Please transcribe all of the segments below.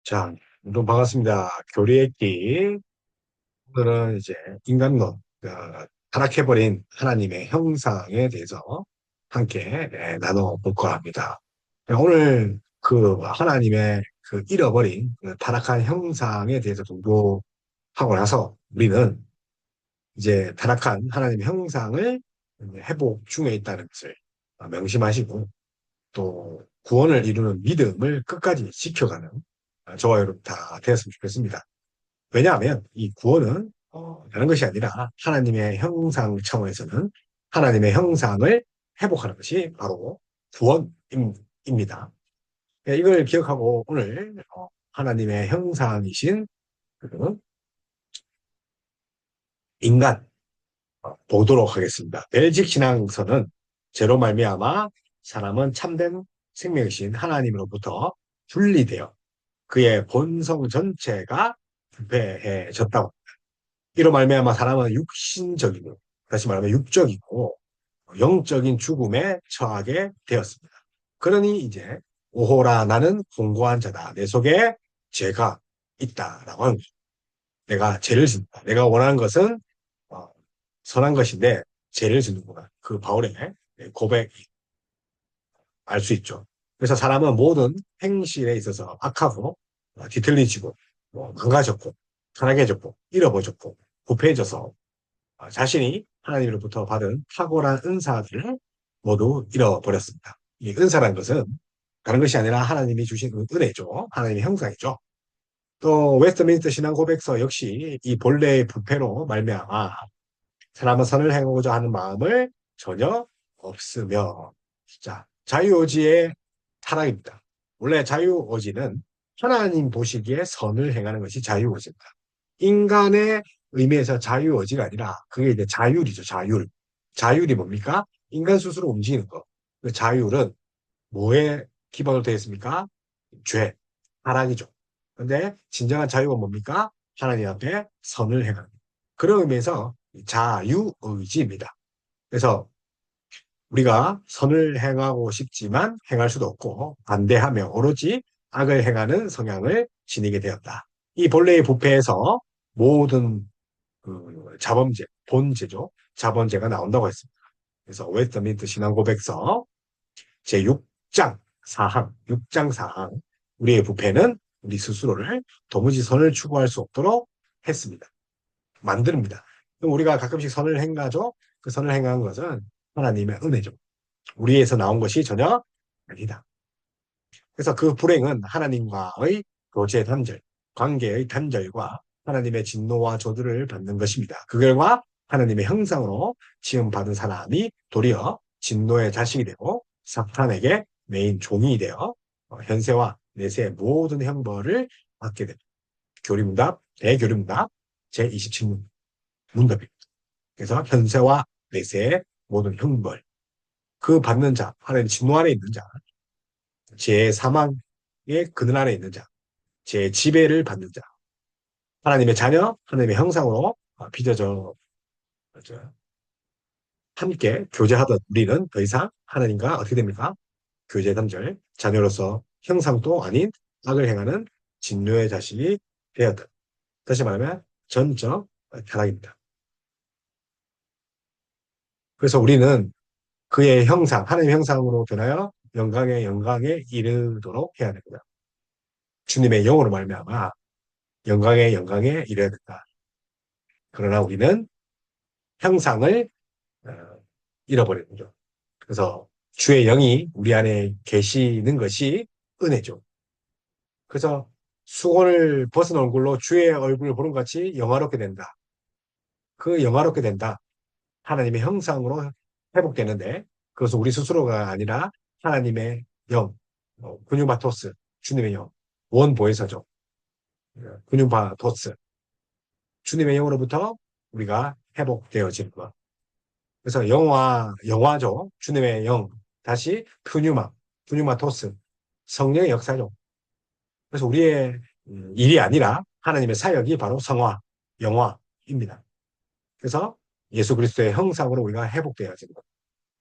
자, 여러분 반갑습니다. 교리했기. 오늘은 이제 인간론, 타락해버린 하나님의 형상에 대해서 함께 나눠볼까 합니다. 오늘 그 하나님의 그 잃어버린 그 타락한 형상에 대해서 공부하고 나서 우리는 이제 타락한 하나님의 형상을 회복 중에 있다는 것을 명심하시고 또 구원을 이루는 믿음을 끝까지 지켜가는 저와 여러분 다 되었으면 좋겠습니다. 왜냐하면 이 구원은 다른 것이 아니라 하나님의 형상 차원에서는 하나님의 형상을 회복하는 것이 바로 구원입니다. 이걸 기억하고 오늘 하나님의 형상이신 그 인간 보도록 하겠습니다. 벨직 신앙서는 제로 말미암아 사람은 참된 생명이신 하나님으로부터 분리되어 그의 본성 전체가 부패해졌다고. 이로 말미암아 사람은 육신적이고 다시 말하면 육적이고 영적인 죽음에 처하게 되었습니다. 그러니 이제 오호라 나는 공고한 자다. 내 속에 죄가 있다라고 하는 거죠. 내가 죄를 짓는다. 내가 원하는 것은 어, 선한 것인데 죄를 짓는구나. 그 바울의 고백 알 수 있죠. 그래서 사람은 모든 행실에 있어서 악하고 뒤틀리지고 망가졌고 타락해졌고 잃어버렸고 부패해져서 자신이 하나님으로부터 받은 탁월한 은사들을 모두 잃어버렸습니다. 이 은사라는 것은 다른 것이 아니라 하나님이 주신 은혜죠. 하나님의 형상이죠. 또 웨스트민스터 신앙 고백서 역시 이 본래의 부패로 말미암아 사람은 선을 행하고자 하는 마음을 전혀 없으며 자 자유의지의 타락입니다. 원래 자유의지는 하나님 보시기에 선을 행하는 것이 자유의지입니다. 인간의 의미에서 자유의지가 아니라 그게 이제 자율이죠. 자율. 자율이 뭡니까? 인간 스스로 움직이는 거. 그 자율은 뭐에 기반으로 되어 있습니까? 죄, 타락이죠. 근데 진정한 자유가 뭡니까? 하나님 앞에 선을 행하는. 그런 의미에서 자유의지입니다. 그래서 우리가 선을 행하고 싶지만 행할 수도 없고 반대하며 오로지 악을 행하는 성향을 지니게 되었다. 이 본래의 부패에서 모든 그 자범죄, 본죄죠. 자범죄가 나온다고 했습니다. 그래서 웨스트민트 신앙고백서 제6장 4항, 6장 4항 우리의 부패는 우리 스스로를 도무지 선을 추구할 수 없도록 했습니다. 만듭니다. 그럼 우리가 가끔씩 선을 행하죠. 그 선을 행한 것은 하나님의 은혜죠. 우리에서 나온 것이 전혀 아니다. 그래서 그 불행은 하나님과의 교제 단절, 관계의 단절과 하나님의 진노와 저주를 받는 것입니다. 그 결과 하나님의 형상으로 지음받은 사람이 도리어 진노의 자식이 되고 사탄에게 메인 종이 되어 현세와 내세의 모든 형벌을 받게 됩니다. 교리문답, 대교리문답 제27문답입니다. 그래서 현세와 내세의 모든 형벌, 그 받는 자, 하나님 진노 아래 있는 자, 제 사망의 그늘 아래 있는 자, 제 지배를 받는 자, 하나님의 자녀, 하나님의 형상으로 빚어져 함께 교제하던 우리는 더 이상 하나님과 어떻게 됩니까? 교제 단절, 자녀로서 형상도 아닌 악을 행하는 진노의 자식이 되었다. 다시 말하면 전적 타락입니다. 그래서 우리는 그의 형상, 하나님의 형상으로 변하여 영광의 영광에 이르도록 해야 됩니다. 주님의 영으로 말미암아 영광의 영광에 이르야 된다. 그러나 우리는 형상을 어, 잃어버리는 거죠. 그래서 주의 영이 우리 안에 계시는 것이 은혜죠. 그래서 수건을 벗은 얼굴로 주의 얼굴을 보는 것 같이 영화롭게 된다. 그 영화롭게 된다. 하나님의 형상으로 회복되는데 그것은 우리 스스로가 아니라 하나님의 영, 근유마토스, 주님의 영, 원보혜사죠. 근유마토스, 주님의 영으로부터 우리가 회복되어지는 것. 그래서 영화죠. 주님의 영, 다시 푸뉴마토스, 성령의 역사죠. 그래서 우리의 일이 아니라 하나님의 사역이 바로 성화, 영화입니다. 그래서 예수 그리스도의 형상으로 우리가 회복되어지는 것.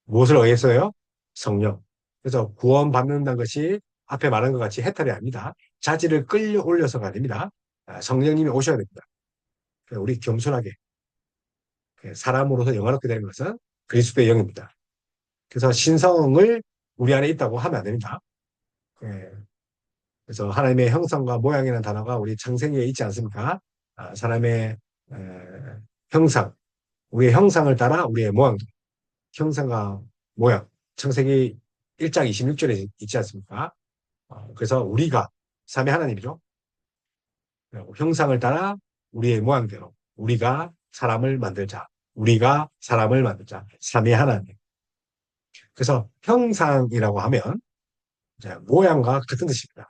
무엇을 의해서요? 성령. 그래서 구원받는다는 것이 앞에 말한 것 같이 해탈이 아닙니다. 자질을 끌려 올려서가 아닙니다. 성령님이 오셔야 됩니다. 우리 겸손하게 사람으로서 영화롭게 되는 것은 그리스도의 영입니다. 그래서 신성을 우리 안에 있다고 하면 안 됩니다. 예, 그래서 하나님의 형상과 모양이라는 단어가 우리 창세기에 있지 않습니까? 사람의 에, 형상, 우리의 형상을 따라 우리의 모양, 형상과 모양, 창세기 1장 26절에 있지 않습니까? 그래서 우리가 삼위 하나님이죠. 형상을 따라 우리의 모양대로 우리가 사람을 만들자. 우리가 사람을 만들자. 삼위 하나님. 그래서 형상이라고 하면 이제 모양과 같은 뜻입니다.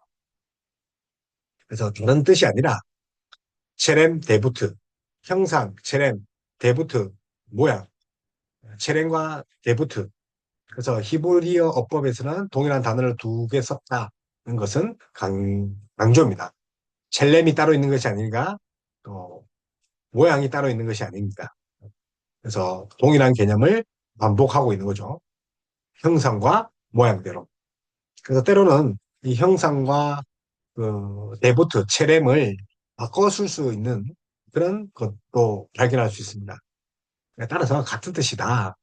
그래서 다른 뜻이 아니라 체렘 데부트, 형상, 체렘, 데부트, 모양, 체렘과 데부트. 그래서 히브리어 어법에서는 동일한 단어를 두 개 썼다는 것은 강조입니다. 첼렘이 따로 있는 것이 아닌가, 또 모양이 따로 있는 것이 아닙니다. 그래서 동일한 개념을 반복하고 있는 거죠. 형상과 모양대로. 그래서 때로는 이 형상과 그 데부트, 체렘을 바꿔 쓸 수 있는 그런 것도 발견할 수 있습니다. 따라서 같은 뜻이다.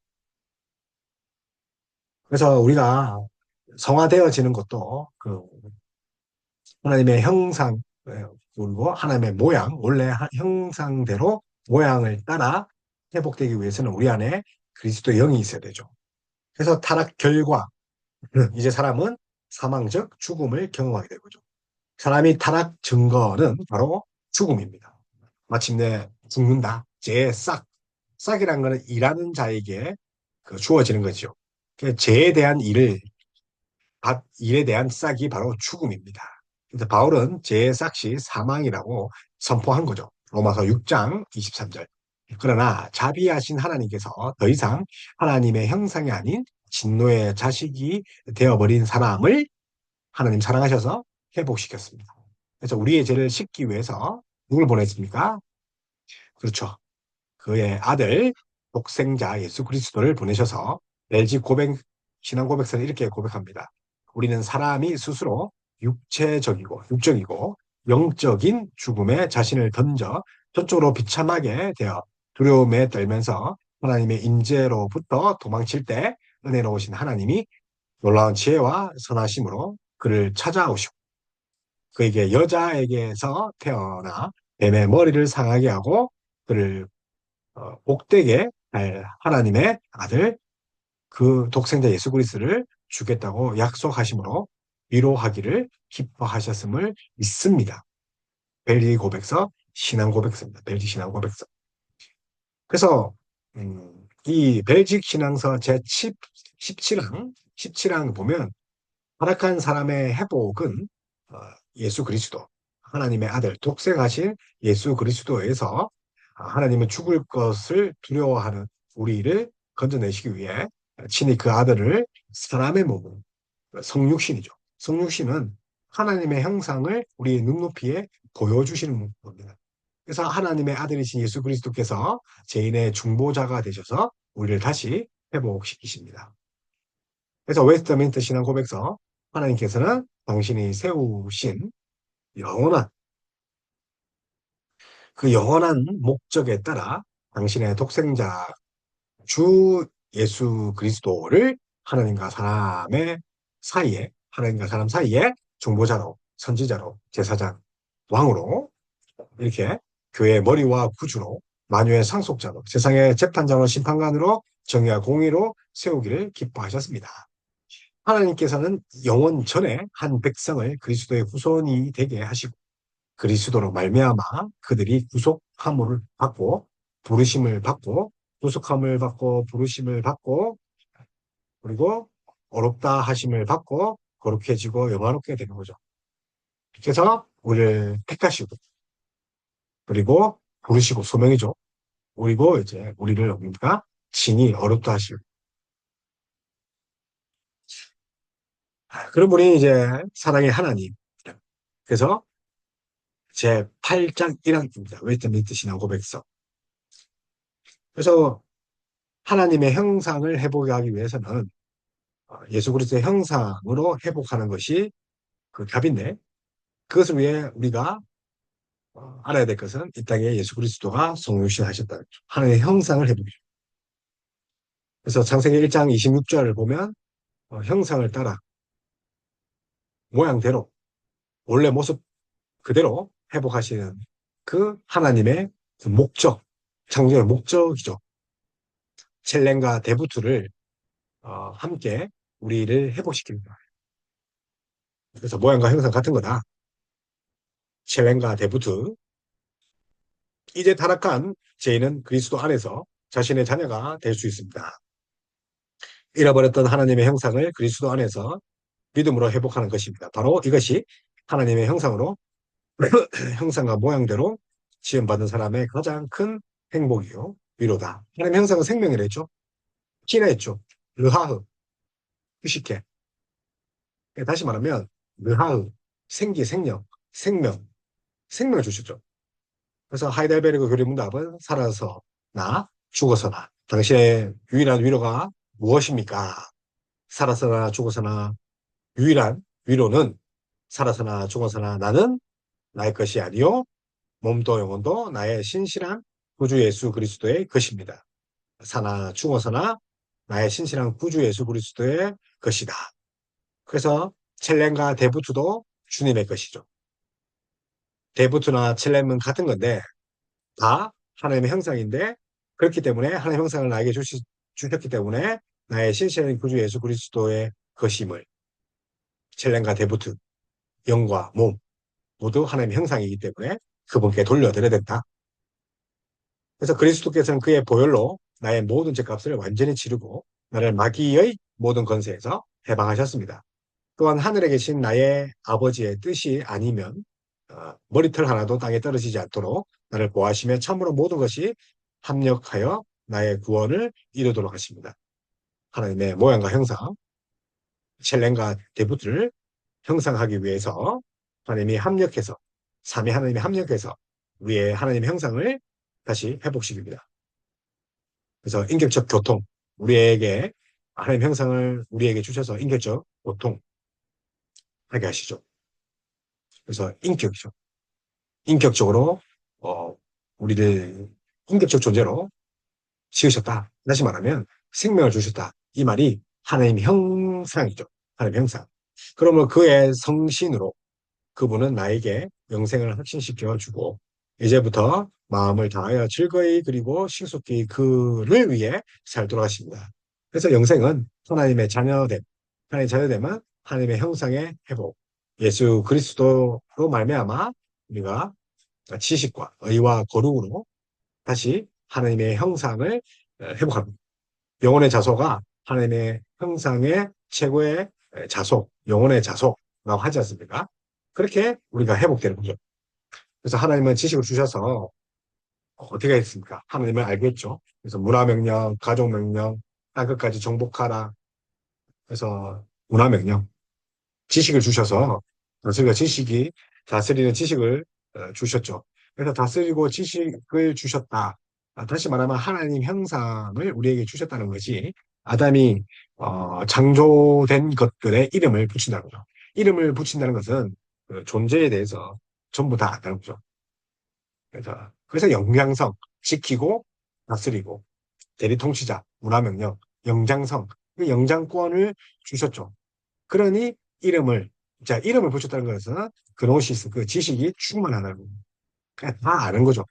그래서 우리가 성화되어지는 것도 그 하나님의 형상 그리고 하나님의 모양 원래 형상대로 모양을 따라 회복되기 위해서는 우리 안에 그리스도의 영이 있어야 되죠. 그래서 타락 결과 이제 사람은 사망 즉 죽음을 경험하게 되고죠. 사람이 타락 증거는 바로 죽음입니다. 마침내 죽는다. 싹이란 거는 일하는 자에게 주어지는 거죠. 그 죄에 대한 일에 대한 싹이 바로 죽음입니다. 그래서 바울은 죄의 싹이 사망이라고 선포한 거죠. 로마서 6장 23절. 그러나 자비하신 하나님께서 더 이상 하나님의 형상이 아닌 진노의 자식이 되어버린 사람을 하나님 사랑하셔서 회복시켰습니다. 그래서 우리의 죄를 씻기 위해서 누굴 보냈습니까? 그렇죠. 그의 아들 독생자 예수 그리스도를 보내셔서 LG 신앙 고백서는 이렇게 고백합니다. 우리는 사람이 스스로 육적이고 영적인 죽음에 자신을 던져 저쪽으로 비참하게 되어 두려움에 떨면서 하나님의 임재로부터 도망칠 때 은혜로우신 하나님이 놀라운 지혜와 선하심으로 그를 찾아오시고 그에게 여자에게서 태어나 뱀의 머리를 상하게 하고 그를 복되게 할 하나님의 아들 그 독생자 예수 그리스도를 주겠다고 약속하심으로 위로하기를 기뻐하셨음을 믿습니다. 벨리 고백서 신앙 고백서입니다. 벨지 신앙 고백서. 그래서 이 벨직 신앙서 제 17항 보면 타락한 사람의 회복은 예수 그리스도 하나님의 아들 독생하신 예수 그리스도에서 하나님은 죽을 것을 두려워하는 우리를 건져내시기 위해 친히 그 아들을 사람의 몸으로 성육신이죠. 성육신은 하나님의 형상을 우리의 눈높이에 보여주시는 겁니다. 그래서 하나님의 아들이신 예수 그리스도께서 죄인의 중보자가 되셔서 우리를 다시 회복시키십니다. 그래서 웨스트민스터 신앙 고백서 하나님께서는 당신이 세우신 영원한 그 영원한 목적에 따라 당신의 독생자 주 예수 그리스도를 하나님과 사람 사이에 중보자로, 선지자로, 제사장, 왕으로 이렇게 교회의 머리와 구주로 만유의 상속자로 세상의 재판장으로 심판관으로 정의와 공의로 세우기를 기뻐하셨습니다. 하나님께서는 영원 전에 한 백성을 그리스도의 후손이 되게 하시고 그리스도로 말미암아 그들이 구속함을 받고 부르심을 받고 구속함을 받고 부르심을 받고 그리고 어렵다 하심을 받고 거룩해지고 영화롭게 되는 거죠. 그래서 우리를 택하시고 그리고 부르시고 소명이죠. 그리고 이제 우리를 뭡니까? 진이 어렵다 하시고 그런 분이 이제 사랑의 하나님. 그래서 제 8장 1항입니다. 웨이트 미트 신앙 고백서. 그래서 하나님의 형상을 회복하기 위해서는 예수 그리스도의 형상으로 회복하는 것이 그 답인데 그것을 위해 우리가 알아야 될 것은 이 땅에 예수 그리스도가 성육신하셨다는 거죠. 하나님의 형상을 해보죠. 그래서 창세기 1장 26절을 보면 형상을 따라 모양대로 원래 모습 그대로 회복하시는 그 하나님의 그 목적, 창조의 목적이죠. 첼렘과 데부트를 함께 우리를 회복시킵니다. 그래서 모양과 형상 같은 거다. 첼렘과 데부트. 이제 타락한 죄인은 그리스도 안에서 자신의 자녀가 될 수 있습니다. 잃어버렸던 하나님의 형상을 그리스도 안에서 믿음으로 회복하는 것입니다. 바로 이것이 하나님의 형상으로 형상과 모양대로 지음받은 사람의 가장 큰 행복이요 위로다. 하나님의 형상은 생명이라 했죠. 키라 했죠. 르하흐, 휴식해. 다시 말하면 르하흐, 생기, 생명, 생명, 생명을 주셨죠. 그래서 하이델베르그 교리문답은 살아서나 죽어서나 당신의 유일한 위로가 무엇입니까? 살아서나 죽어서나 유일한 위로는 살아서나 죽어서나 나는 나의 것이 아니요 몸도 영혼도 나의 신실한 구주 예수 그리스도의 것입니다. 사나 죽어서나 나의 신실한 구주 예수 그리스도의 것이다. 그래서 첼렘과 데부트도 주님의 것이죠. 데부트나 첼렘은 같은 건데 다 하나님의 형상인데 그렇기 때문에 하나님의 형상을 나에게 주셨기 때문에 나의 신실한 구주 예수 그리스도의 것임을 첼렘과 데부트, 영과 몸 모두 하나님의 형상이기 때문에 그분께 돌려드려야 된다. 그래서 그리스도께서는 그의 보혈로 나의 모든 죄값을 완전히 치르고 나를 마귀의 모든 권세에서 해방하셨습니다. 또한 하늘에 계신 나의 아버지의 뜻이 아니면 머리털 하나도 땅에 떨어지지 않도록 나를 보호하시며 참으로 모든 것이 합력하여 나의 구원을 이루도록 하십니다. 하나님의 모양과 형상, 첼렘과 데부트를 형상하기 위해서 하나님이 합력해서 삼위 하나님이 합력해서 우리의 하나님의 형상을 다시 회복시킵니다. 그래서 인격적 교통, 우리에게 하나님 형상을 우리에게 주셔서 인격적 교통하게 하시죠. 그래서 인격이죠. 인격적으로 우리를 인격적 존재로 지으셨다. 다시 말하면 생명을 주셨다. 이 말이 하나님 형상이죠. 하나님 형상. 그러면 그의 성신으로 그분은 나에게 영생을 확신시켜 주고 이제부터 마음을 다하여 즐거이 그리고 신속히 그를 위해 살도록 하십니다. 그래서 영생은 하나님의 자녀됨, 하나님의 자녀됨은 하나님의 형상의 회복, 예수 그리스도로 말미암아 우리가 지식과 의와 거룩으로 다시 하나님의 형상을 회복합니다. 영혼의 자소가 하나님의 형상의 최고의 자소, 영혼의 자소라고 하지 않습니까? 그렇게 우리가 회복되는 거죠. 그래서 하나님은 지식을 주셔서 어떻게 했습니까? 하나님을 알겠죠. 그래서 문화명령, 가족명령, 땅끝까지 정복하라. 그래서 문화명령, 지식을 주셔서 다스리가 지식이 다스리는 지식을 주셨죠. 그래서 다스리고 지식을 주셨다. 다시 말하면 하나님 형상을 우리에게 주셨다는 것이 아담이 창조된 것들의 이름을 붙인다는 거죠. 이름을 붙인다는 것은 그 존재에 대해서 전부 다 안다는 거죠. 그래서 영향성, 지키고 다스리고 대리통치자, 문화명령, 영장성, 그 영장권을 주셨죠. 그러니 이름을 붙였다는 것은 그노시스, 그 지식이 충만하다는 겁니다. 그냥 다 아는 거죠.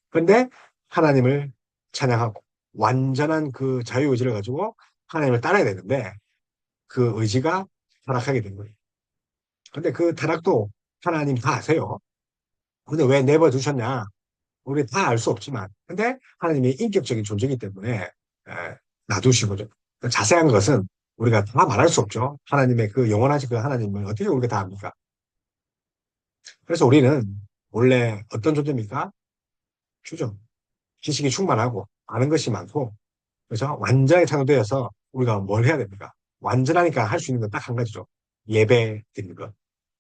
근데 하나님을 찬양하고 완전한 그 자유의지를 가지고 하나님을 따라야 되는데 그 의지가 타락하게 된 거예요. 근데 그 타락도 하나님 다 아세요. 근데 왜 내버 두셨냐? 우리 다 알 수 없지만. 근데 하나님이 인격적인 존재이기 때문에 놔두신 거죠. 자세한 것은 우리가 다 말할 수 없죠. 하나님의 그 영원하신 그 하나님을 어떻게 우리가 다 압니까? 그래서 우리는 원래 어떤 존재입니까? 주죠. 지식이 충만하고 아는 것이 많고 그래서 완전히 창조되어서 우리가 뭘 해야 됩니까? 완전하니까 할 수 있는 건 딱 한 가지죠. 예배 드리는 것.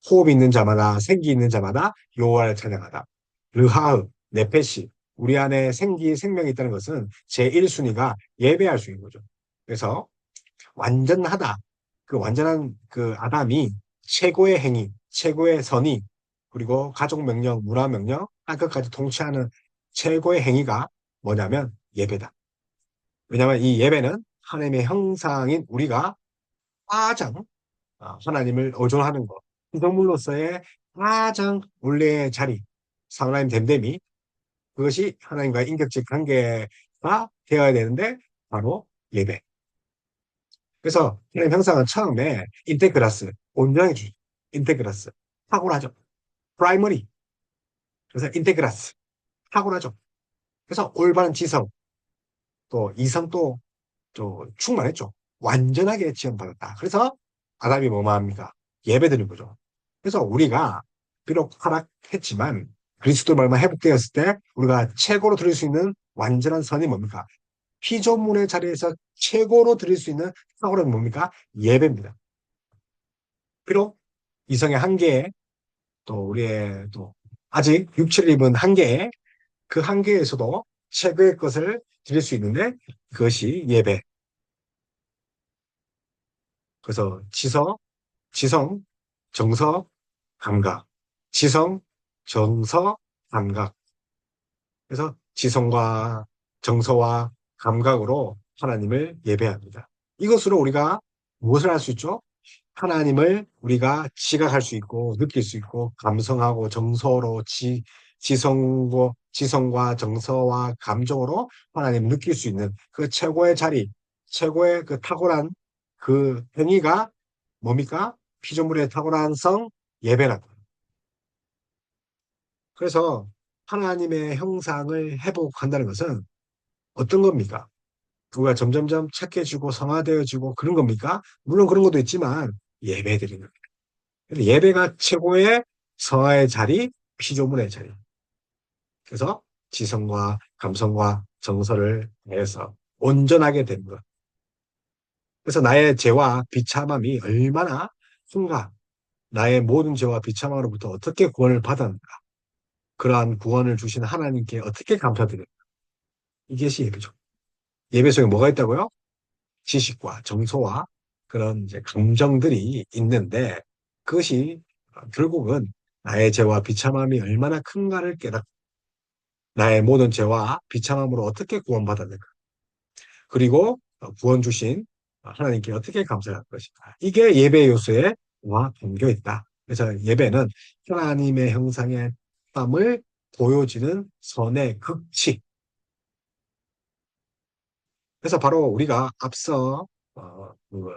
호흡이 있는 자마다 생기 있는 자마다 여호와를 찬양하다. 르하흐, 네페시. 우리 안에 생명이 있다는 것은 제1순위가 예배할 수 있는 거죠. 그래서 완전하다. 그 완전한 그 아담이 최고의 행위, 최고의 선의, 그리고 가족명령, 문화명령, 끝까지 통치하는 최고의 행위가 뭐냐면 예배다. 왜냐하면 이 예배는 하나님의 형상인 우리가 가장 하나님을 의존하는 것, 피조물로서의 가장 원래의 자리, 하나님 됨됨이, 그것이 하나님과의 인격적 관계가 되어야 되는데 바로 예배. 그래서 하나님 형상은 처음에 인테그라스, 온전히 주죠. 인테그라스, 탁월하죠. 프라이머리, 그래서 인테그라스, 탁월하죠. 그래서 올바른 지성, 또 이성도 좀 충만했죠. 완전하게 지원받았다. 그래서 아담이 뭐만 합니까? 예배드린 거죠. 그래서 우리가 비록 타락했지만 그리스도 말만 회복되었을 때 우리가 최고로 드릴 수 있는 완전한 선이 뭡니까? 피조물의 자리에서 최고로 드릴 수 있는 탁월한 뭡니까? 예배입니다. 비록 이성의 한계에 또 우리의 또 아직 육체를 입은 한계에 그 한계에서도 최고의 것을 드릴 수 있는데 그것이 예배. 그래서 지성, 정서, 감각. 지성, 정서, 감각. 그래서 지성과 정서와 감각으로 하나님을 예배합니다. 이것으로 우리가 무엇을 할 수 있죠? 하나님을 우리가 지각할 수 있고 느낄 수 있고 감성하고 정서로 지성과 정서와 감정으로 하나님을 느낄 수 있는 그 최고의 자리, 최고의 그 탁월한 그 행위가 뭡니까? 피조물의 탁월한 성 예배라고. 그래서 하나님의 형상을 회복한다는 것은 어떤 겁니까? 우리가 점점점 착해지고 성화되어지고 그런 겁니까? 물론 그런 것도 있지만 예배드리는 거예요. 근데 예배가 최고의 성화의 자리, 피조물의 자리. 그래서 지성과 감성과 정서를 내서 온전하게 된 것. 그래서 나의 죄와 비참함이 얼마나 큰가, 나의 모든 죄와 비참함으로부터 어떻게 구원을 받았는가, 그러한 구원을 주신 하나님께 어떻게 감사드릴까. 이것이 예배죠. 예배 속에 뭐가 있다고요? 지식과 정서와 그런 이제 감정들이 있는데 그것이 결국은 나의 죄와 비참함이 얼마나 큰가를 깨닫고 나의 모든 죄와 비참함으로 어떻게 구원받았는가. 그리고 구원 주신 하나님께 어떻게 감사할 것인가. 이게 예배 요소에 와 담겨 있다. 그래서 예배는 하나님의 형상의 땀을 보여지는 선의 극치. 그래서 바로 우리가 앞서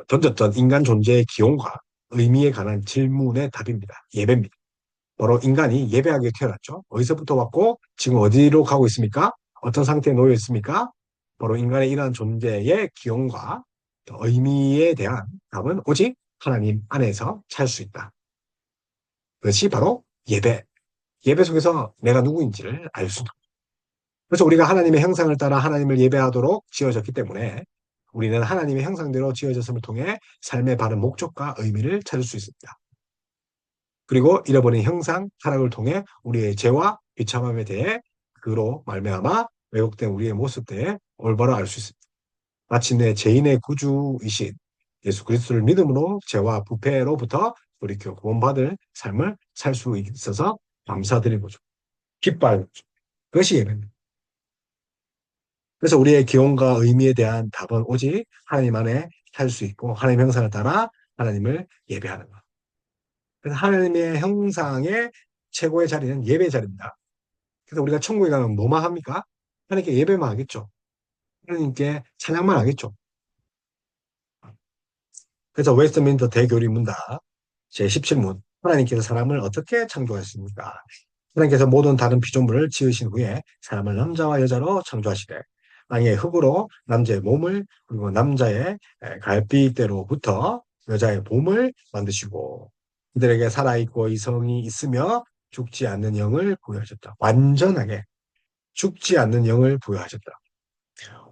던졌던 인간 존재의 기용과 의미에 관한 질문의 답입니다. 예배입니다. 바로 인간이 예배하게 태어났죠. 어디서부터 왔고 지금 어디로 가고 있습니까? 어떤 상태에 놓여 있습니까? 바로 인간의 이러한 존재의 기용과 의미에 대한 답은 오직 하나님 안에서 찾을 수 있다. 그것이 바로 예배. 예배 속에서 내가 누구인지를 알 수 있다. 그래서 우리가 하나님의 형상을 따라 하나님을 예배하도록 지어졌기 때문에 우리는 하나님의 형상대로 지어졌음을 통해 삶의 바른 목적과 의미를 찾을 수 있습니다. 그리고 잃어버린 형상, 타락을 통해 우리의 죄와 비참함에 대해 그로 말미암아 왜곡된 우리의 모습에 올바로 알 수 있습니다. 마침내 죄인의 구주이신 예수 그리스도를 믿음으로 죄와 부패로부터 돌이켜 구원받을 삶을 살 수 있어서 감사드리는 거죠. 기뻐하는 거죠. 그것이 예배입니다. 그래서 우리의 기원과 의미에 대한 답은 오직 하나님 안에 살 수 있고 하나님 형상을 따라 하나님을 예배하는 것. 그래서 하나님의 형상의 최고의 자리는 예배 자리입니다. 그래서 우리가 천국에 가면 뭐만 합니까? 하나님께 예배만 하겠죠. 하나님께 찬양만 하겠죠. 그래서 웨스트민스터 대교리 문답 제17문 하나님께서 사람을 어떻게 창조하셨습니까? 하나님께서 모든 다른 피조물을 지으신 후에 사람을 남자와 여자로 창조하시되 땅의 흙으로 남자의 몸을 그리고 남자의 갈비대로부터 여자의 몸을 만드시고 그들에게 살아있고 이성이 있으며 죽지 않는 영을 부여하셨다. 완전하게 죽지 않는 영을 부여하셨다.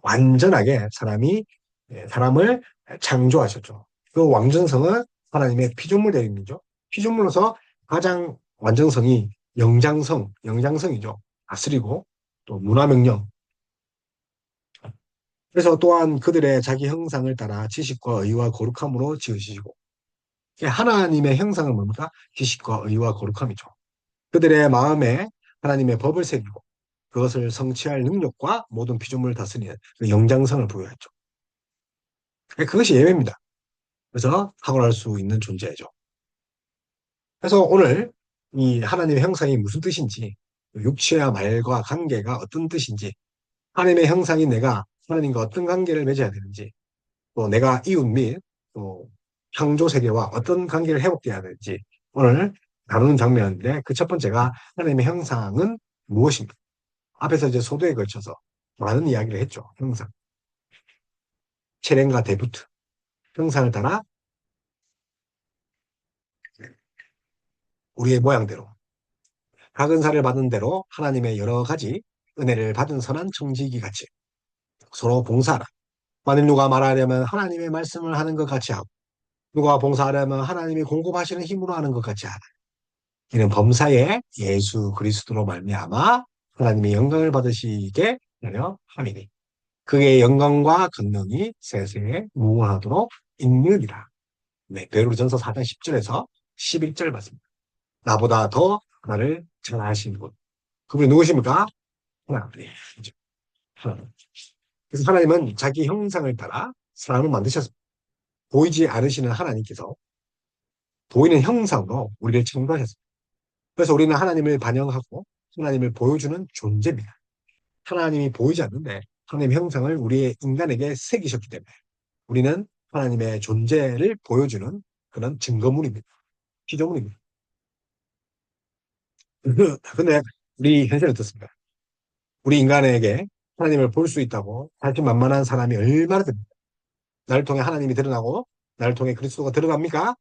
완전하게 사람을 창조하셨죠. 그 완전성은 하나님의 피조물 대립이죠. 피조물로서 가장 완전성이 영장성이죠. 다스리고 또 문화명령. 그래서 또한 그들의 자기 형상을 따라 지식과 의와 거룩함으로 지으시고 하나님의 형상은 뭡니까? 지식과 의와 거룩함이죠. 그들의 마음에 하나님의 법을 새기고 그것을 성취할 능력과 모든 피조물을 다스리는 그 영장성을 부여했죠. 그것이 예배입니다. 그래서 탁월할 수 있는 존재죠. 그래서 오늘 이 하나님의 형상이 무슨 뜻인지, 육체와 말과 관계가 어떤 뜻인지, 하나님의 형상인 내가 하나님과 어떤 관계를 맺어야 되는지, 또 내가 이웃 및 또 창조 세계와 어떤 관계를 회복해야 되는지 오늘 다루는 장면인데 그 첫 번째가 하나님의 형상은 무엇인가? 앞에서 이제 소도에 걸쳐서 많은 이야기를 했죠. 형상. 체렌과 데부트. 형상을 따라 우리의 모양대로 각 은사를 받은 대로 하나님의 여러 가지 은혜를 받은 선한 청지기 같이 서로 봉사하라. 만일 누가 말하려면 하나님의 말씀을 하는 것 같이 하고 누가 봉사하려면 하나님이 공급하시는 힘으로 하는 것 같이 하라. 이는 범사에 예수 그리스도로 말미암아 하나님의 영광을 받으시게 하려 함이니 그의 영광과 권능이 세세에 무한하도록 있느니라. 네, 베드로전서 4장 10절에서 11절 말씀입니다. 나보다 더 나를 잘 아시는 분. 그분이 누구십니까? 하나님. 하나님. 그래서 하나님은 자기 형상을 따라 사람을 만드셨습니다. 보이지 않으시는 하나님께서 보이는 형상으로 우리를 창조하셨습니다. 그래서 우리는 하나님을 반영하고 하나님을 보여주는 존재입니다. 하나님이 보이지 않는데 하나님의 형상을 우리의 인간에게 새기셨기 때문에 우리는 하나님의 존재를 보여주는 그런 증거물입니다. 피조물입니다. 근데 우리 현실은 어떻습니까? 우리 인간에게 하나님을 볼 수 있다고 자신만만한 사람이 얼마나 됩니까? 나를 통해 하나님이 드러나고 나를 통해 그리스도가 드러납니까?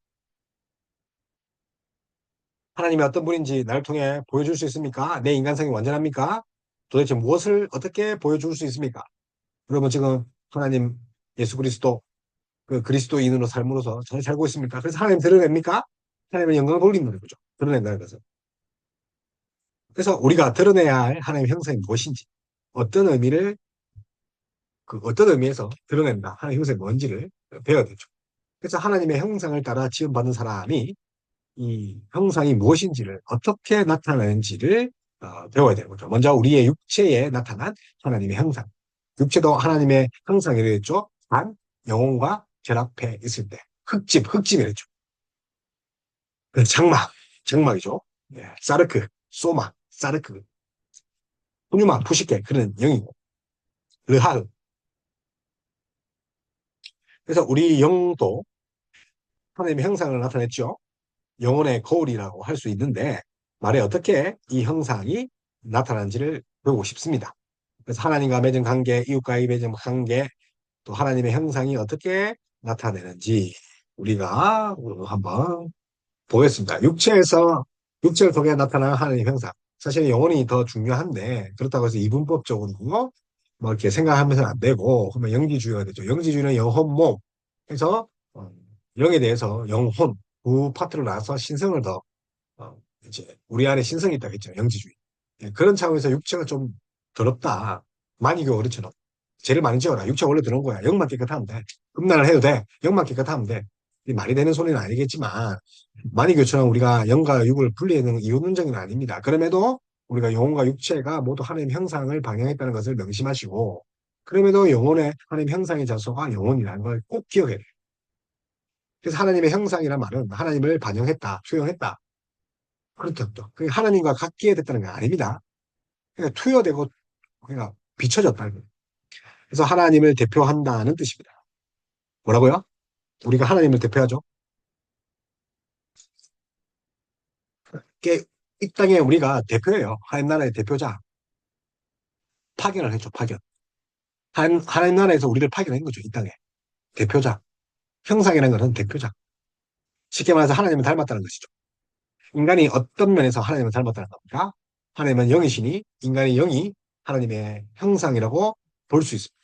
하나님이 어떤 분인지 나를 통해 보여줄 수 있습니까? 내 인간성이 완전합니까? 도대체 무엇을 어떻게 보여줄 수 있습니까? 여러분 지금 하나님 예수 그리스도 그 그리스도인으로 삶으로서 잘 살고 있습니까? 그래서 하나님 드러냅니까? 하나님의 영광을 돌린다는 거죠. 드러낸다는 것은. 그래서 우리가 드러내야 할 하나님의 형상이 무엇인지, 어떤 의미를, 그 어떤 의미에서 드러낸다, 하나님의 형상이 뭔지를 배워야 되죠. 그래서 하나님의 형상을 따라 지음받은 사람이 이 형상이 무엇인지를 어떻게 나타내는지를 배워야 되는 거죠. 먼저 우리의 육체에 나타난 하나님의 형상. 육체도 하나님의 형상이라 했죠. 단, 영혼과 결합해 있을 때. 흙집이랬죠. 그 장막이죠. 예, 사르크, 소마, 사르크, 푸뉴마, 푸시케, 그런 영이고, 르하흐. 그래서 우리 영도 하나님의 형상을 나타냈죠. 영혼의 거울이라고 할 수 있는데, 말에 어떻게 이 형상이 나타난지를 배우고 싶습니다. 그래서 하나님과 맺은 관계, 이웃과의 맺은 관계, 또 하나님의 형상이 어떻게 나타내는지 우리가 한번 보겠습니다. 육체를 통해 나타나는 하나님의 형상. 사실 영혼이 더 중요한데, 그렇다고 해서 이분법적으로 뭐 이렇게 생각하면서는 안 되고, 그러면 영지주의가 되죠. 영지주의는 영혼, 몸. 그래서, 영에 대해서 영혼, 두 파트를 나눠서 신성을 더, 어, 이제, 우리 안에 신성이 있다고 했죠. 영지주의. 예, 그런 차원에서 육체가 좀 더럽다. 만이교 그렇죠. 죄를 많이 지어라. 육체 원래 들어온 거야. 영만 깨끗하면 돼. 금난을 해도 돼. 영만 깨끗하면 돼. 이 말이 되는 소리는 아니겠지만, 만이교처럼 우리가 영과 육을 분리하는 이유론적은 아닙니다. 그럼에도 우리가 영혼과 육체가 모두 하나님 형상을 방영했다는 것을 명심하시고, 그럼에도 영혼의 하나님 형상의 자소가 영혼이라는 걸 꼭 기억해야 돼요. 그래서 하나님의 형상이란 말은 하나님을 반영했다, 수용했다. 그렇다. 그게 하나님과 같게 됐다는 게 아닙니다. 그러니까 투여되고, 그러니까 비춰졌다는 거예요. 그래서 하나님을 대표한다는 뜻입니다. 뭐라고요? 우리가 하나님을 대표하죠. 이 땅에 우리가 대표예요. 하나님 나라의 대표자. 파견을 했죠, 파견. 하나님 나라에서 우리를 파견한 거죠, 이 땅에. 대표자. 형상이라는 것은 대표자. 쉽게 말해서 하나님을 닮았다는 것이죠. 인간이 어떤 면에서 하나님을 닮았다는 겁니까? 하나님은 영이시니 인간의 영이 하나님의 형상이라고 볼 수 있습니다.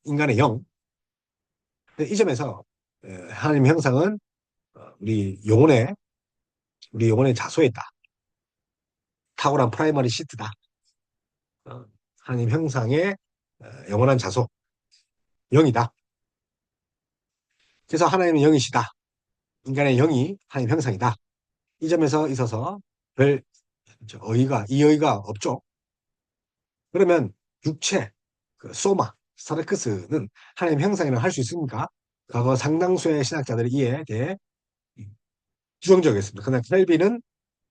인간의 영. 이 점에서 하나님의 형상은 우리 영혼의 자소에 있다. 탁월한 프라이머리 시트다. 어, 하나님 형상의 영원한 자소, 영이다. 그래서 하나님은 영이시다. 인간의 영이 하나님 형상이다. 이 점에서 있어서 별 이의가 없죠. 그러면 육체, 그 소마, 사르크스는 하나님 형상이라고 할 수 있습니까? 과거 상당수의 신학자들이 이에 대해 부정적이었습니다. 그러나 칼빈은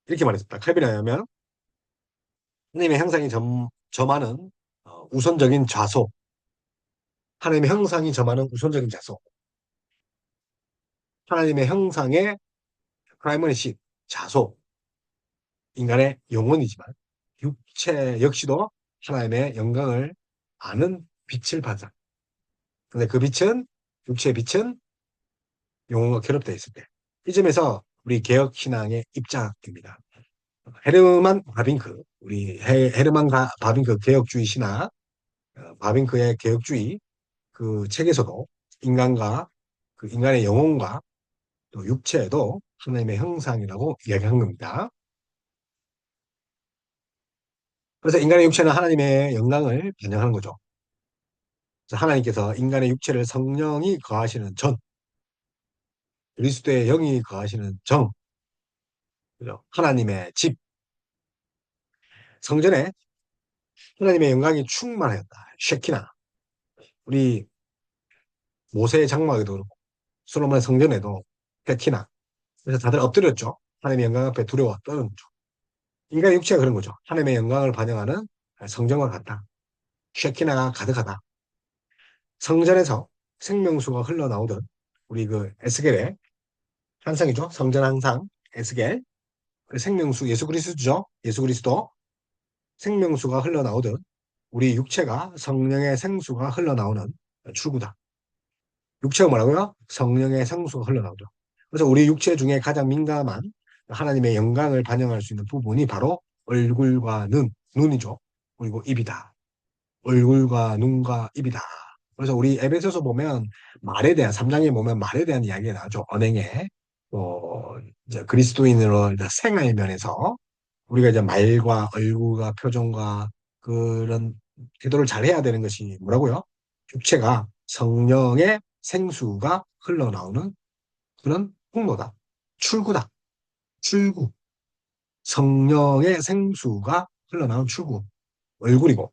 이렇게 말했습니다. 칼빈이 하면 하나님의 형상이 점하는 우선적인 좌소, 하나님의 형상이 점하는 우선적인 좌소, 하나님의 형상의 프라이머리 시 자소, 인간의 영혼이지만 육체 역시도 하나님의 영광을 아는 빛을 받아. 근데 그 빛은 육체의 빛은 영혼과 결합되어 있을 때. 이 점에서 우리 개혁 신앙의 입장입니다. 헤르만 바빙크, 우리 헤르만 바빙크 개혁주의 신학, 바빙크의 개혁주의 그 책에서도 인간과 그 인간의 영혼과 또 육체도 하나님의 형상이라고 이야기한 겁니다. 그래서 인간의 육체는 하나님의 영광을 반영하는 거죠. 그래서 하나님께서 인간의 육체를 성령이 거하시는 전, 그리스도의 영이 거하시는 정, 그죠? 하나님의 집, 성전에 하나님의 영광이 충만하였다. 쉐키나. 우리 모세의 장막에도 그렇고 솔로몬의 성전에도 베키나. 그래서 다들 엎드렸죠. 하나님의 영광 앞에 두려워 떠는 거죠. 인간의 육체가 그런 거죠. 하나님의 영광을 반영하는 성전과 같다. 쉐키나가 가득하다. 성전에서 생명수가 흘러나오던 우리 그 에스겔의 환상이죠. 성전 항상 에스겔 그 생명수 예수 그리스도죠. 예수 그리스도 생명수가 흘러나오듯 우리 육체가 성령의 생수가 흘러나오는 출구다. 육체가 뭐라고요? 성령의 생수가 흘러나오죠. 그래서 우리 육체 중에 가장 민감한 하나님의 영광을 반영할 수 있는 부분이 바로 얼굴과 눈이죠. 그리고 입이다. 얼굴과 눈과 입이다. 그래서 우리 에베소서 보면 말에 대한 3장에 보면 말에 대한 이야기가 나오죠. 언행에 이제 그리스도인으로 생활 면에서 우리가 이제 말과 얼굴과 표정과 그런 태도를 잘 해야 되는 것이 뭐라고요? 육체가 성령의 생수가 흘러나오는 그런 통로다. 출구다. 출구. 성령의 생수가 흘러나오는 출구. 얼굴이고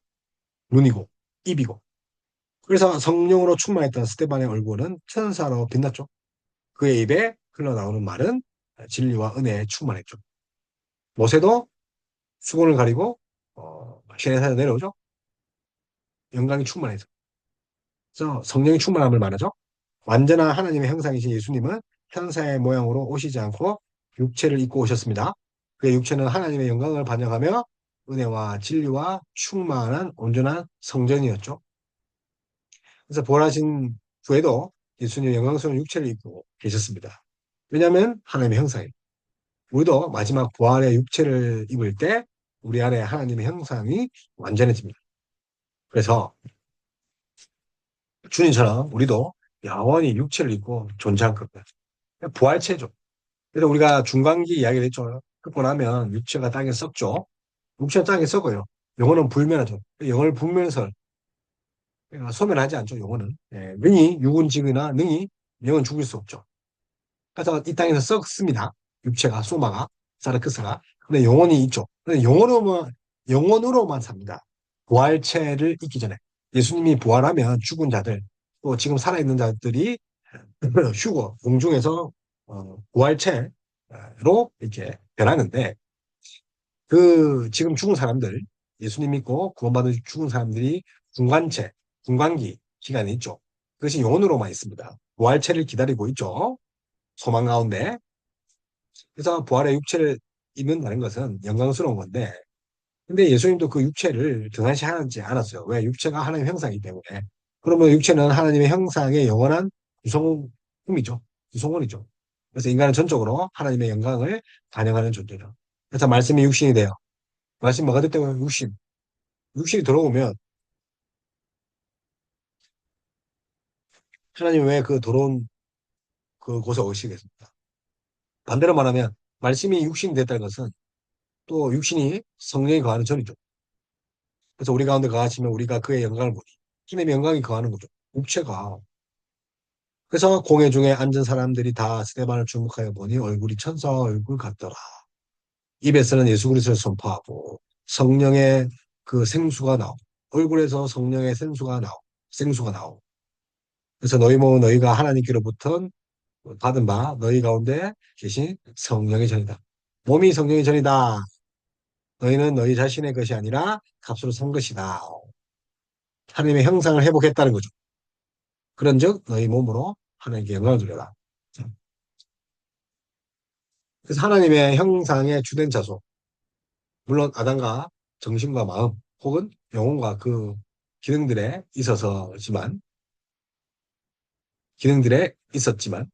눈이고 입이고. 그래서 성령으로 충만했던 스테반의 얼굴은 천사로 빛났죠. 그의 입에 흘러나오는 말은 진리와 은혜에 충만했죠. 모세도 수건을 가리고 시내산에 내려오죠. 영광이 충만해서. 그래서 성령이 충만함을 말하죠. 완전한 하나님의 형상이신 예수님은 현사의 모양으로 오시지 않고 육체를 입고 오셨습니다. 그의 육체는 하나님의 영광을 반영하며 은혜와 진리와 충만한 온전한 성전이었죠. 그래서 부활하신 후에도 예수님 영광스러운 육체를 입고 계셨습니다. 왜냐하면 하나님의 형상이에요. 우리도 마지막 부활의 육체를 입을 때 우리 안에 하나님의 형상이 완전해집니다. 그래서 주님처럼 우리도 영원히 육체를 입고 존재할 겁니다. 부활체죠. 그래서 우리가 중간기 이야기를 했죠. 듣고 나면 육체가 땅에 썩죠. 육체가 땅에 썩어요. 영혼은 불면하죠. 영혼을 불면서 소멸하지 않죠. 영혼은. 예, 능히 육은직이나 능히 영은 죽일 수 없죠. 그래서 이 땅에서 썩습니다. 육체가 소마가 사르크스가. 근데 영혼이 있죠. 근데 영혼으로만 삽니다. 부활체를 잊기 전에 예수님이 부활하면 죽은 자들 또 지금 살아있는 자들이 휴거 공중에서 부활체로 이렇게 변하는데 그 지금 죽은 사람들 예수님 믿고 구원받은 죽은 사람들이 중간기 시간이 있죠. 그것이 영혼으로만 있습니다. 부활체를 기다리고 있죠. 소망 가운데. 그래서 부활의 육체를 입는다는 것은 영광스러운 건데 근데 예수님도 그 육체를 등한시하지 않았어요. 왜? 육체가 하나님의 형상이기 때문에. 그러면 육체는 하나님의 형상의 영원한 구성품이죠. 구성원이죠. 그래서 인간은 전적으로 하나님의 영광을 반영하는 존재죠. 그래서 말씀이 육신이 돼요. 말씀 뭐가 됐다고요? 육신. 육신이 들어오면 하나님 왜 그 더러운 그 곳에 오시겠습니까? 반대로 말하면 말씀이 육신이 됐다는 것은 또 육신이 성령이 거하는 전이죠. 그래서 우리 가운데 거하시면 우리가 그의 영광을 보니 하나님의 영광이 거하는 거죠. 육체가 그래서 공회 중에 앉은 사람들이 다 스데반을 주목하여 보니 얼굴이 천사 얼굴 같더라. 입에서는 예수 그리스도를 선포하고 성령의 그 생수가 나오고 얼굴에서 성령의 생수가 나오고 그래서 너희 뭐 너희가 하나님께로부터 받은 바 너희 가운데 계신 성령의 전이다. 몸이 성령의 전이다. 너희는 너희 자신의 것이 아니라 값으로 산 것이다. 하나님의 형상을 회복했다는 거죠. 그런즉 너희 몸으로 하나님께 영광을 돌려라. 그래서 하나님의 형상의 주된 자소, 물론 아담과 정신과 마음 혹은 영혼과 그 기능들에 있어서지만 기능들에 있었지만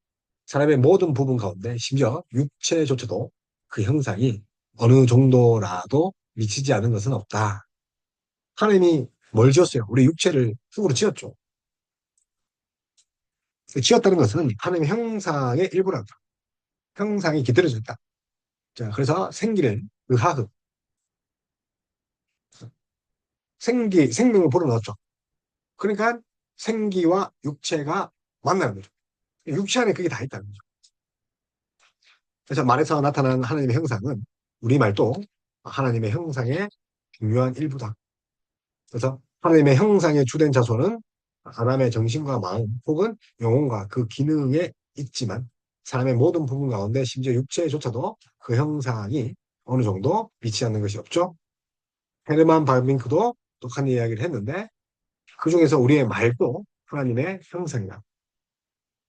사람의 모든 부분 가운데 심지어 육체조차도 그 형상이 어느 정도라도 미치지 않은 것은 없다. 하나님이 뭘 지었어요? 우리 육체를 흙으로 지었죠. 지었다는 것은 하나님의 형상의 일부란다. 형상이 깃들여져 있다. 자, 그래서 생기를 의하흑, 생명을 불어넣었죠. 그러니까 생기와 육체가 만나는 거죠. 육체 안에 그게 다 있다는 거죠. 그래서 말에서 나타나는 하나님의 형상은 우리말도 하나님의 형상의 중요한 일부다. 그래서 하나님의 형상의 주된 자손은 사람의 정신과 마음 혹은 영혼과 그 기능에 있지만 사람의 모든 부분 가운데 심지어 육체조차도 그 형상이 어느 정도 미치지 않는 것이 없죠. 헤르만 발빙크도 똑같은 이야기를 했는데 그 중에서 우리의 말도 하나님의 형상이다.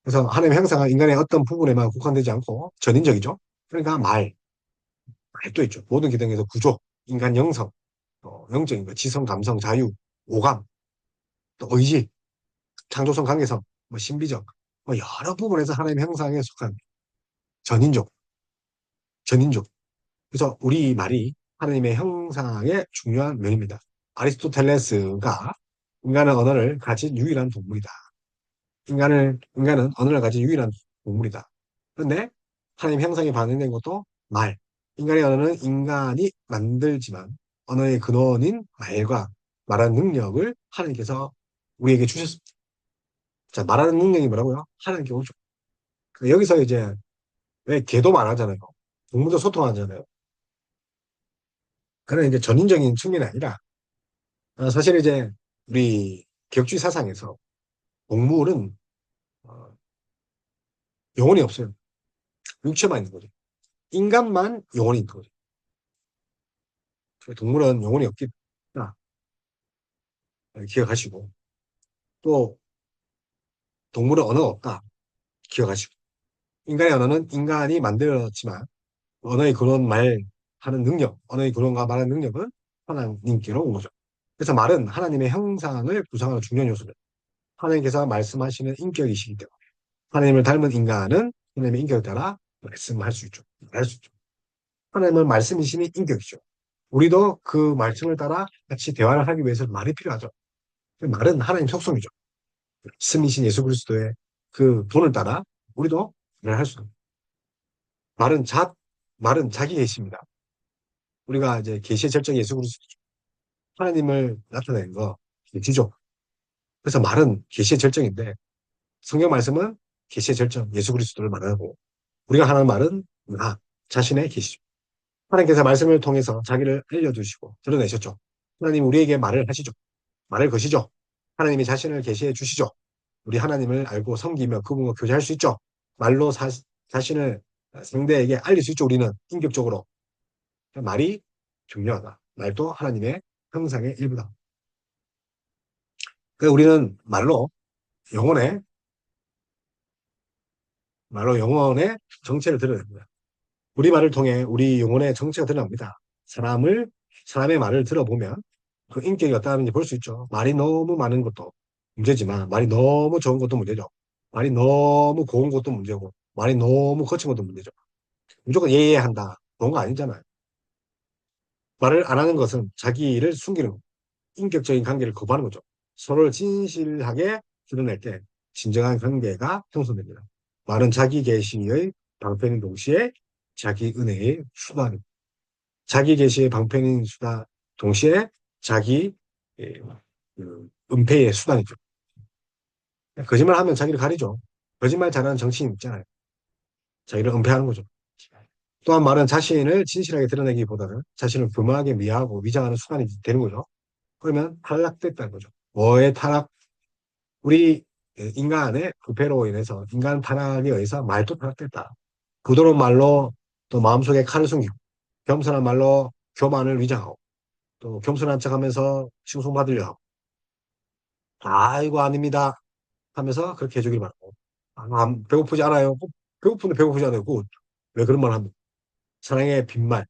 그래서 하나님의 형상은 인간의 어떤 부분에만 국한되지 않고 전인적이죠. 그러니까 말도 있죠. 모든 기능에서 구조, 인간 영성, 영적인 거, 지성, 감성, 자유, 오감, 또 의지, 창조성, 관계성, 뭐 신비적, 뭐 여러 부분에서 하나님의 형상에 속한 전인족, 전인족. 그래서 우리 말이 하나님의 형상의 중요한 면입니다. 아리스토텔레스가 인간은 언어를 가진 유일한 동물이다. 인간은 언어를 가진 유일한 동물이다. 그런데 하나님 형상이 반영된 것도 말. 인간의 언어는 인간이 만들지만 언어의 근원인 말과 말하는 능력을 하나님께서 우리에게 주셨습니다. 자, 말하는 능력이 뭐라고요? 하나님께 오죠. 여기서 이제 왜 개도 말하잖아요. 동물도 소통하잖아요. 그런 이제 전인적인 측면이 아니라 사실 이제 우리 격주의 사상에서 동물은 어, 영혼이 없어요. 육체만 있는 거죠. 인간만 영혼이 있는 거죠. 동물은 영혼이 없기 때문에 기억하시고 또 동물은 언어가 없다 기억하시고 인간의 언어는 인간이 만들었지만 언어의 근원 말하는 능력, 언어의 근원과 말하는 능력은 하나님께로 온 거죠. 그래서 말은 하나님의 형상을 구성하는 중요한 요소입니다. 하나님께서 말씀하시는 인격이시기 때문에 하나님을 닮은 인간은 하나님의 인격에 따라 말씀할 수 있죠. 말할 수 있죠. 하나님은 말씀이시니 인격이죠. 우리도 그 말씀을 따라 같이 대화를 하기 위해서 말이 필요하죠. 말은 하나님 속성이죠. 말씀이신 예수 그리스도의 그 본을 따라 우리도 말을 할 수 있습니다. 말은 말은 자기 계시입니다. 우리가 이제 계시의 절정 예수 그리스도 하나님을 나타내는 거 계시죠. 그래서 말은 계시의 절정인데 성경 말씀은 계시의 절정 예수 그리스도를 말하고 우리가 하는 말은 나 자신의 계시죠. 하나님께서 말씀을 통해서 자기를 알려주시고 드러내셨죠. 하나님 우리에게 말을 하시죠. 말을 거시죠. 하나님이 자신을 계시해 주시죠. 우리 하나님을 알고 섬기며 그분과 교제할 수 있죠. 말로 자신을 상대에게 알릴 수 있죠. 우리는 인격적으로. 말이 중요하다. 말도 하나님의 형상의 일부다. 그래서 우리는 영혼의, 말로 영혼의 정체를 드러냅니다. 우리 말을 통해 우리 영혼의 정체가 드러납니다. 사람의 말을 들어보면 그 인격이 어떠한지 볼 수 있죠. 말이 너무 많은 것도 문제지만, 말이 너무 적은 것도 문제죠. 말이 너무 고운 것도 문제고, 말이 너무 거친 것도 문제죠. 무조건 예의해야 한다. 그런 거 아니잖아요. 말을 안 하는 것은 자기를 숨기는 거, 인격적인 관계를 거부하는 거죠. 서로를 진실하게 드러낼 때 진정한 관계가 형성됩니다. 말은 자기 계시의 방편인 동시에 자기 은혜의 수단입니다. 자기 계시의 방편인 수단 동시에 자기 예, 그 은폐의 수단이죠. 거짓말하면 자기를 가리죠. 거짓말 잘하는 정치인 있잖아요. 자기를 은폐하는 거죠. 또한 말은 자신을 진실하게 드러내기보다는 자신을 교묘하게 미화하고 위장하는 수단이 되는 거죠. 그러면 탈락됐다는 거죠. 뭐의 탈락? 우리 인간의 부패로 인해서 인간 탄압에 의해서 말도 탈락됐다. 부드러운 말로 또 마음속에 칼을 숨기고 겸손한 말로 교만을 위장하고 또 겸손한 척하면서 칭송받으려 하고 아이고 아닙니다 하면서 그렇게 해주길 바라고 배고프지 않아요. 배고픈데 배고프지 않아요. 왜 그런 말 합니까? 사랑의 빈말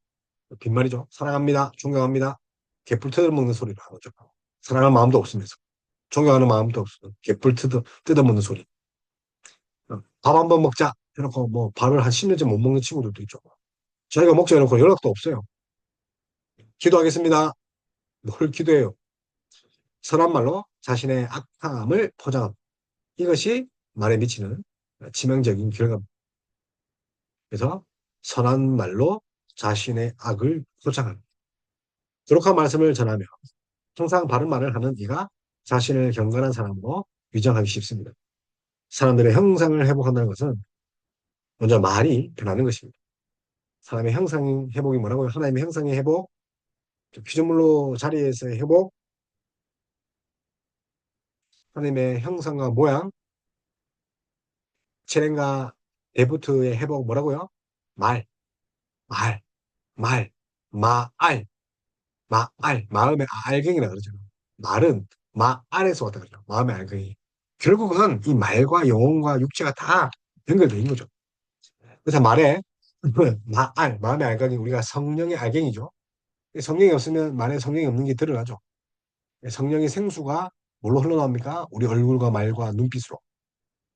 빈말이죠. 사랑합니다. 존경합니다. 개뿔 뜯어먹는 소리를 하죠. 사랑하는 마음도 없으면서 존경하는 마음도 없으면 개뿔 뜯어먹는 소리. 밥 한 번 먹자 해놓고 뭐 밥을 한 10년째 못 먹는 친구들도 있죠. 자기가 먹자 해놓고 연락도 없어요. 기도하겠습니다. 뭘 기도해요? 선한 말로 자신의 악함을 포장합니다. 이것이 말에 미치는 치명적인 결과입니다. 그래서 선한 말로 자신의 악을 포장합니다. 그렇게 말씀을 전하며 항상 바른 말을 하는 이가 자신을 경건한 사람으로 위장하기 쉽습니다. 사람들의 형상을 회복한다는 것은 먼저 말이 변하는 것입니다. 사람의 형상 회복이 뭐라고요? 하나님의 형상의 회복, 피조물로 자리에서의 회복, 하나님의 형상과 모양, 체랭과 데프트의 회복 뭐라고요? 말, 말, 말, 마알, 마음의 알갱이라 그러죠. 말은 마알에서 왔다 그러죠. 마음의 알갱이. 결국은 이 말과 영혼과 육체가 다 연결되어 있는 거죠. 그래서 말에 마음의 알갱이 우리가 성령의 알갱이죠. 성령이 없으면 말에 성령이 없는 게 드러나죠. 성령의 생수가 뭘로 흘러나옵니까? 우리 얼굴과 말과 눈빛으로.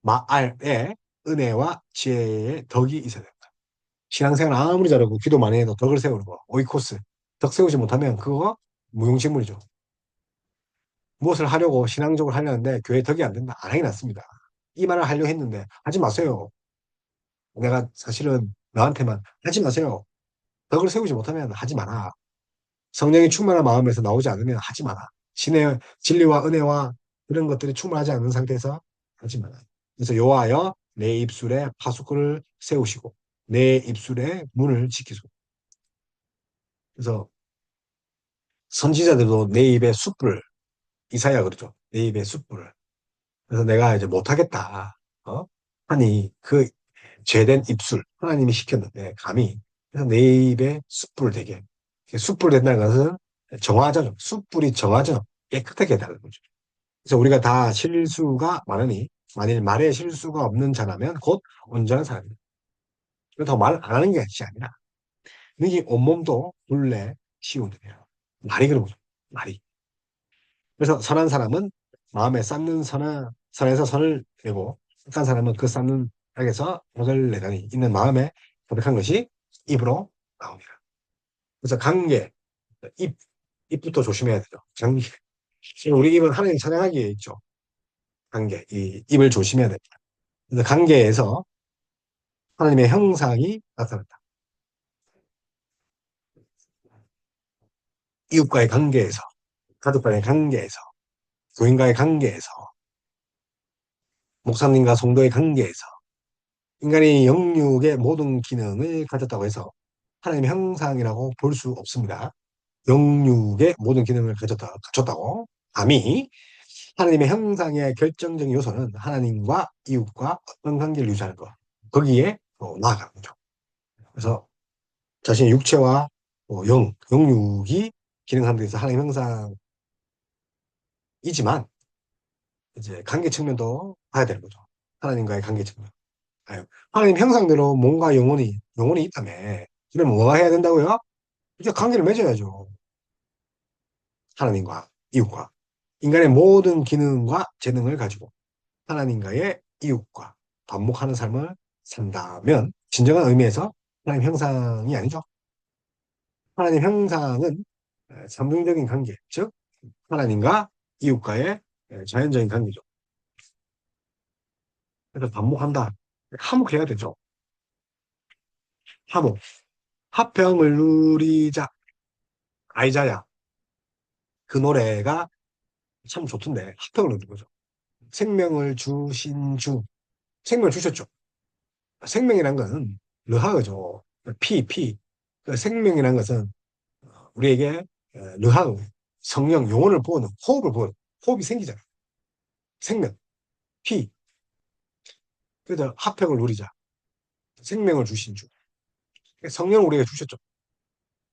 마알에 은혜와 지혜의 덕이 있어야 됩니다. 신앙생활 아무리 잘하고 기도 많이 해도 덕을 세우는 거, 오이코스. 덕 세우지 못하면 그거 무용지물이죠. 무엇을 하려고 신앙적으로 하려는데 교회 덕이 안 된다. 안 하긴 않습니다. 이 말을 하려고 했는데 하지 마세요. 내가 사실은 너한테만 하지 마세요. 덕을 세우지 못하면 하지 마라. 성령이 충만한 마음에서 나오지 않으면 하지 마라. 신의 진리와 은혜와 그런 것들이 충만하지 않은 상태에서 하지 마라. 그래서 여호와여 내 입술에 파수꾼을 세우시고 내 입술에 문을 지키소서. 그래서 선지자들도 내 입에 숯불 이사야 그러죠. 내 입에 숯불을. 그래서 내가 이제 못하겠다. 하니 그 죄된 입술 하나님이 시켰는데 감히 그래서 내 입에 숯불을 대게 숯불 된다는 것은 정화죠. 숯불이 정화죠. 깨끗하게 해달라는 거죠. 그래서 우리가 다 실수가 많으니 만일 말에 실수가 없는 자라면 곧 온전한 사람입니다. 더 말 안 하는 게 아니라 너희 온몸도 본래 시온이에요. 말이 그런 거죠. 말이. 그래서 선한 사람은 마음에 쌓는 선에서 선을 내고 악한 사람은 그 쌓는 악에서 악을 내다니 있는 마음에 고백한 것이 입으로 나옵니다. 그래서 관계, 입, 입부터 조심해야 되죠. 관계. 우리 입은 하나님 찬양하기에 있죠. 관계, 이 입을 조심해야 됩니다. 그래서 관계에서 하나님의 형상이 나타난다. 이웃과의 관계에서, 가족과의 관계에서, 교인과의 관계에서, 목사님과 성도의 관계에서, 인간이 영육의 모든 기능을 가졌다고 해서 하나님의 형상이라고 볼 수 없습니다. 영육의 모든 기능을 갖췄다고. 감히 하나님의 형상의 결정적인 요소는 하나님과 이웃과 어떤 관계를 유지하는 것. 거기에 나아가는 거죠. 그래서 자신의 육체와 영육이 기능하는 데 있어 하나님 형상이지만 이제 관계 측면도 봐야 되는 거죠. 하나님과의 관계 측면. 아유, 하나님 형상대로 몸과 영혼이 있다며. 그러면 뭐가 해야 된다고요? 이제 관계를 맺어야죠. 하나님과 이웃과. 인간의 모든 기능과 재능을 가지고 하나님과의 이웃과 반복하는 삶을 산다면 진정한 의미에서 하나님 형상이 아니죠. 하나님 형상은 삼중적인 관계, 즉 하나님과 이웃과의 자연적인 관계죠. 그래서 반복한다. 화목해야 되죠. 화목. 화평을 누리자. 아이자야. 그 노래가 참 좋던데 화평을 누리는 거죠. 생명을 주신 주. 생명을 주셨죠. 생명이란 것은 르하그죠. 피. 그 생명이란 것은 우리에게 르하그, 성령, 영혼을 부어는 호흡을 부어는 호흡이 생기잖아. 생명, 피. 그래서 화평을 누리자. 생명을 주신 주. 성령을 우리에게 주셨죠.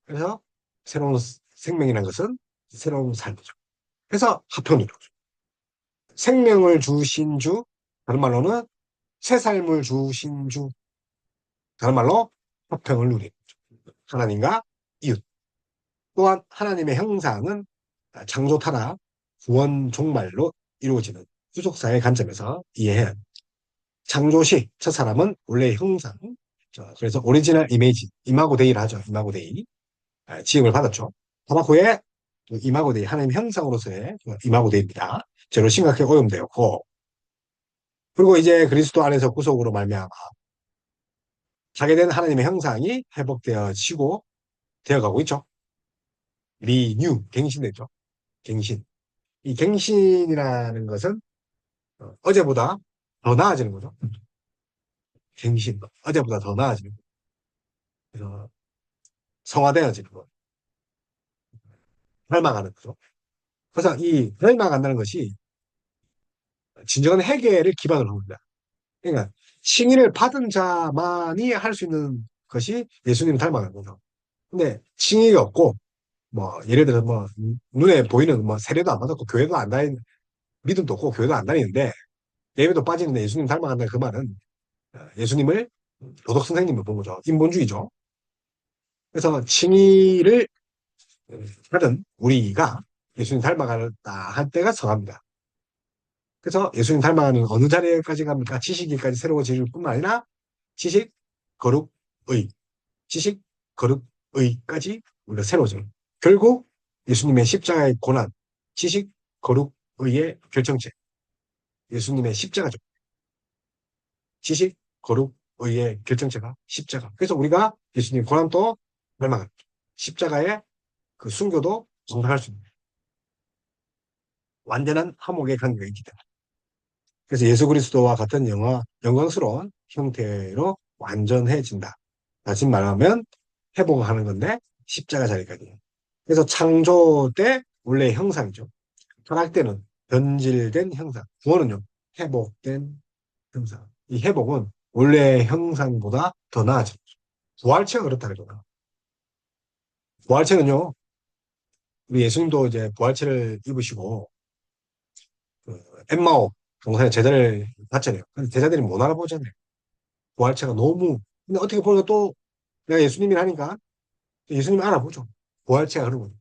그래서 새로운 생명이라는 것은 새로운 삶이죠. 그래서 화평을 누리죠. 생명을 주신 주, 다른 말로는 새 삶을 주신 주, 다른 말로 화평을 누리는 주. 하나님과 이웃. 또한 하나님의 형상은 창조 타락, 구원 종말로 이루어지는 후속사의 관점에서 이해해야 합니다. 창조시 첫 사람은 원래 형상, 그래서 오리지널 이미지, 이마고 데이를 하죠. 이마고 데이. 지음을 받았죠. 타바코의 이마고 데이, 하나님 형상으로서의 이마고 데이입니다. 저로 심각하게 오염되었고, 그리고 이제 그리스도 안에서 구속으로 말미암아 자게 된 하나님의 형상이 회복되어지고 되어가고 있죠. 리뉴, 갱신되죠. 갱신. 이 갱신이라는 것은 어제보다 더 나아지는 거죠. 갱신. 어제보다 더 나아지는 거. 그래서 성화되어지는 거. 닮아가는 거죠. 그래서 이 닮아간다는 것이 진정한 회개를 기반으로 합니다. 그러니까 칭의를 받은 자만이 할 수 있는 것이 예수님을 닮아가는 거죠. 근데 칭의가 없고 뭐 예를 들어 뭐 눈에 보이는 뭐 세례도 안 받았고 교회도 안 다니는 믿음도 없고 교회도 안 다니는데 예배도 빠지는데 예수님 닮아간다 그 말은 예수님을 도덕 선생님을 본 거죠. 인본주의죠. 그래서 칭의를 하는 우리가 예수님 닮아가다 할 때가 성합니다. 그래서 예수님 닮아가는 어느 자리까지 갑니까? 지식이까지 새로워질 뿐만 아니라 지식, 거룩, 의. 지식, 거룩, 의까지 우리가 새로워져요. 결국 예수님의 십자가의 고난, 지식, 거룩, 의의 결정체. 예수님의 십자가죠. 지식, 거룩, 의의 결정체가 십자가. 그래서 우리가 예수님 고난도 멸망합니다. 십자가의 그 순교도 정당할 수 있는 완전한 화목의 관계가 있기 때문에. 그래서 예수 그리스도와 같은 영광스러운 형태로 완전해진다. 다시 말하면 회복하는 건데 십자가 자리까지. 그래서 창조 때 원래의 형상이죠. 타락 때는 변질된 형상. 구원은요, 회복된 형상. 이 회복은 원래의 형상보다 더 나아집니다. 부활체가 그렇다 그러잖아. 부활체는요, 우리 예수님도 이제 부활체를 입으시고, 그 엠마오 동산에 제자를 봤잖아요. 근데 제자들이 못 알아보잖아요. 부활체가 너무, 근데 어떻게 보니까 또 내가 예수님이라니까 예수님 알아보죠. 부활체가 그런 거죠.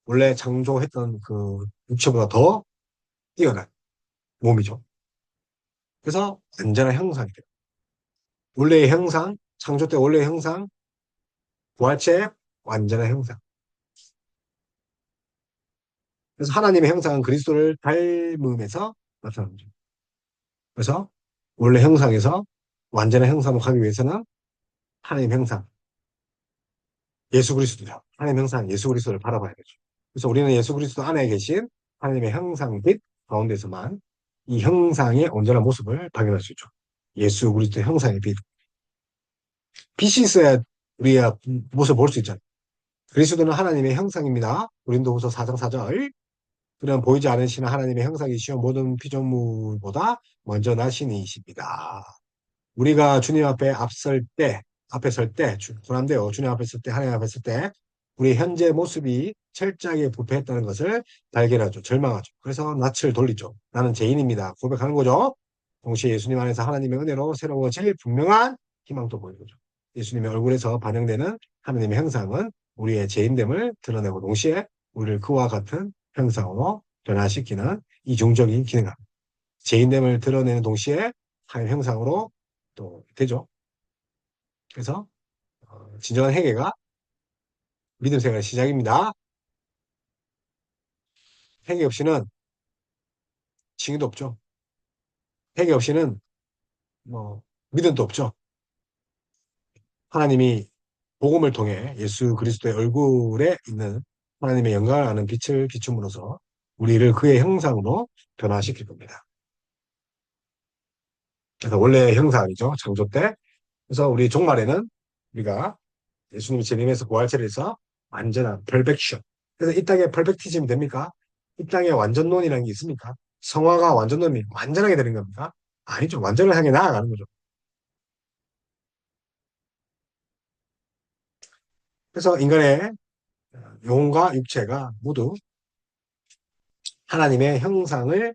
원래 창조했던 그 육체보다 더 뛰어난 몸이죠. 그래서 완전한 형상이 돼요. 원래의 형상, 창조 때 원래의 형상, 부활체의 완전한 형상. 그래서 하나님의 형상은 그리스도를 닮음에서 나타납니다. 그래서 원래 형상에서 완전한 형상으로 가기 위해서는 하나님 형상, 예수 그리스도죠. 하나님 형상, 예수 그리스도를 바라봐야 되죠. 그래서 우리는 예수 그리스도 안에 계신 하나님의 형상 빛 가운데서만 이 형상의 온전한 모습을 발견할 수 있죠. 예수 그리스도의 형상의 빛. 빛이 있어야 우리의 모습을 볼 수 있잖아요. 그리스도는 하나님의 형상입니다. 고린도후서 4장 4절. 그는 보이지 않으시는 하나님의 형상이시여 모든 피조물보다 먼저 나신 이십니다. 우리가 주님 앞에 앞에 설 때, 고난돼요. 주님 앞에 설 때, 하나님 앞에 설 때, 우리 현재 모습이 철저하게 부패했다는 것을 발견하죠. 절망하죠. 그래서 낯을 돌리죠. 나는 죄인입니다. 고백하는 거죠. 동시에 예수님 안에서 하나님의 은혜로 새로워질 분명한 희망도 보이는 거죠. 예수님의 얼굴에서 반영되는 하나님의 형상은 우리의 죄인됨을 드러내고 동시에 우리를 그와 같은 형상으로 변화시키는 이중적인 기능합니다. 죄인됨을 드러내는 동시에 하나님 형상으로 또 되죠. 그래서 진정한 회개가 믿음 생활의 시작입니다. 회개 없이는 칭의도 없죠. 회개 없이는 뭐 믿음도 없죠. 하나님이 복음을 통해 예수 그리스도의 얼굴에 있는 하나님의 영광을 아는 빛을 비춤으로써 우리를 그의 형상으로 변화시킬 겁니다. 그래서 원래 형상 아니죠. 창조 때. 그래서 우리 종말에는 우리가 예수님이 재림해서 부활체를 해서 완전한 perfection. 그래서 이 땅에 퍼펙티즘이 됩니까? 이 땅에 완전론이라는 게 있습니까? 성화가 완전론이 완전하게 되는 겁니까? 아니죠. 완전을 향해 나아가는 거죠. 그래서 인간의 영혼과 육체가 모두 하나님의 형상을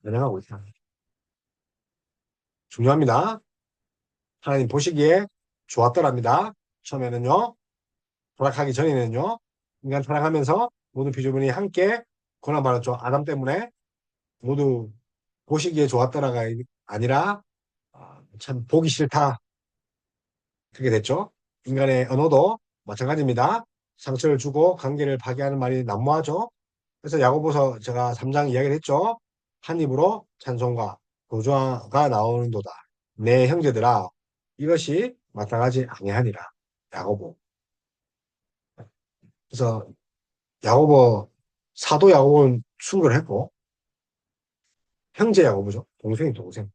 변형하고 있다. 중요합니다. 하나님 보시기에 좋았더랍니다. 처음에는요, 타락하기 전에는요, 인간 타락하면서 모든 피조물이 함께 고난받았죠. 아담 때문에 모두 보시기에 좋았더라가 아니라 참 보기 싫다. 그렇게 됐죠. 인간의 언어도 마찬가지입니다. 상처를 주고 관계를 파괴하는 말이 난무하죠. 그래서 야고보서 제가 3장 이야기를 했죠. 한 입으로 찬송과 도주가 나오는도다. 내 형제들아 이것이 마땅하지 아니하니라. 야고보. 그래서 야고보 사도 야고보는 충고를 했고 형제 야고보죠. 동생이 동생.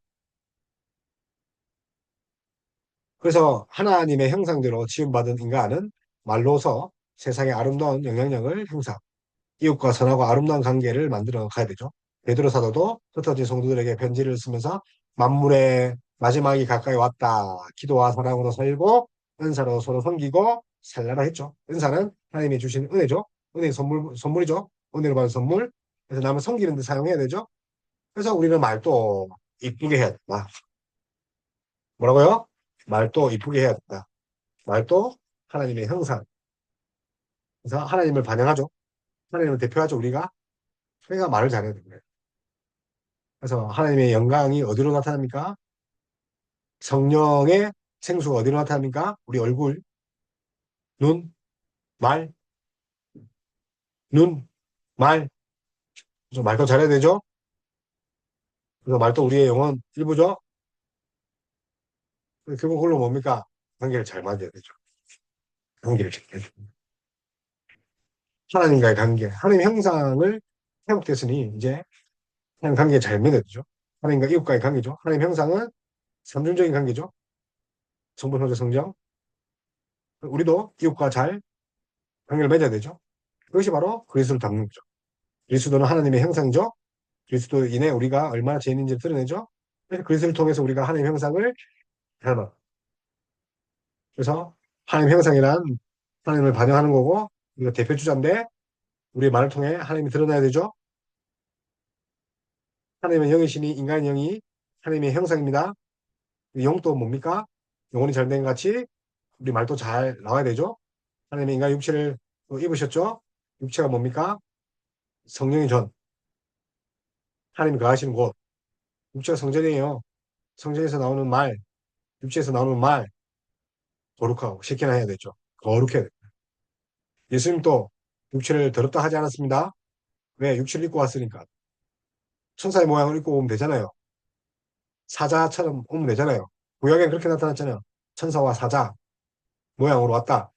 그래서 하나님의 형상대로 지음받은 인간은 말로서 세상의 아름다운 영향력을 행사, 이웃과 선하고 아름다운 관계를 만들어 가야 되죠. 베드로 사도도 흩어진 성도들에게 편지를 쓰면서 만물의 마지막이 가까이 왔다. 기도와 사랑으로 살고 은사로 서로 섬기고 살라라 했죠. 은사는 하나님이 주신 은혜죠. 은혜 선물이죠. 은혜로 받은 선물. 그래서 남을 섬기는 데 사용해야 되죠. 그래서 우리는 말도 이쁘게 해야 된다. 뭐라고요? 말도 이쁘게 해야 된다. 말도 하나님의 형상. 그래서 하나님을 반영하죠. 하나님을 대표하죠, 우리가. 그러니까 말을 잘해야 됩니다. 그래서 하나님의 영광이 어디로 나타납니까? 성령의 생수가 어디로 나타납니까? 우리 얼굴, 눈, 말, 눈, 말. 그래서 말도 잘해야 되죠? 그래서 말도 우리의 영혼 일부죠? 결국 그걸로 뭡니까? 관계를 잘 맞아야 되죠. 관계를 잘 해야 됩니다. 하나님과의 관계, 하나님 형상을 회복됐으니 이제 하나님 관계 잘 맺어야 되죠. 하나님과 이웃과의 관계죠. 하나님 형상은 삼중적인 관계죠. 성분, 호재, 성령. 우리도 이웃과 잘 관계를 맺어야 되죠. 그것이 바로 그리스도를 닮는 거죠. 그리스도는 하나님의 형상이죠. 그리스도인의 우리가 얼마나 죄인인지를 드러내죠. 그래서 그리스도를 통해서 우리가 하나님의 형상을 닮아. 그래서 하나님의 형상이란 하나님을 반영하는 거고 우리가 대표 주자인데 우리의 말을 통해 하나님이 드러나야 되죠. 하나님의 영이시니 인간의 영이 하나님의 형상입니다. 영도 뭡니까? 영혼이 잘 된 같이 우리 말도 잘 나와야 되죠. 하나님의 인간 육체를 입으셨죠. 육체가 뭡니까? 성령의 전. 하나님이 거하시는 곳. 육체가 성전이에요. 성전에서 나오는 말, 육체에서 나오는 말, 거룩하고 쉐키나 해야 되죠. 거룩해야 돼요. 예수님도 육체를 더럽다 하지 않았습니다. 왜? 육체를 입고 왔으니까. 천사의 모양을 입고 오면 되잖아요. 사자처럼 오면 되잖아요. 구약엔 그렇게 나타났잖아요. 천사와 사자 모양으로 왔다.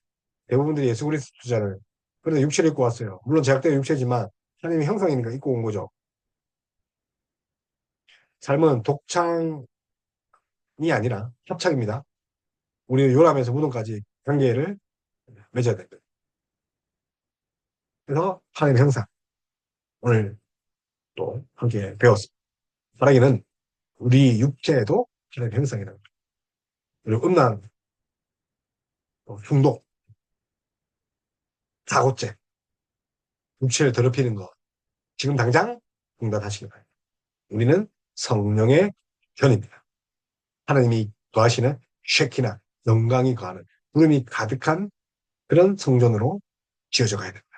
대부분들이 예수 그리스도잖아요. 그런데 육체를 입고 왔어요. 물론 제약된 육체지만 하나님의 형상이니까 입고 온 거죠. 삶은 독창이 아니라 협착입니다. 우리는 요람에서 무덤까지 관계를 맺어야 됩니다. 그래서 하나님의 형상 오늘 또 함께 배웠습니다. 바라기는 우리 육체에도 하나님의 형상이라는 거죠. 그리고 음란, 또 흉독, 사고죄, 육체를 더럽히는 것 지금 당장 중단하시기 바랍니다. 우리는 성령의 편입니다. 하나님이 거하시는 쉐키나 영광이 거하는 구름이 가득한 그런 성전으로 지어져 가야 됩니다.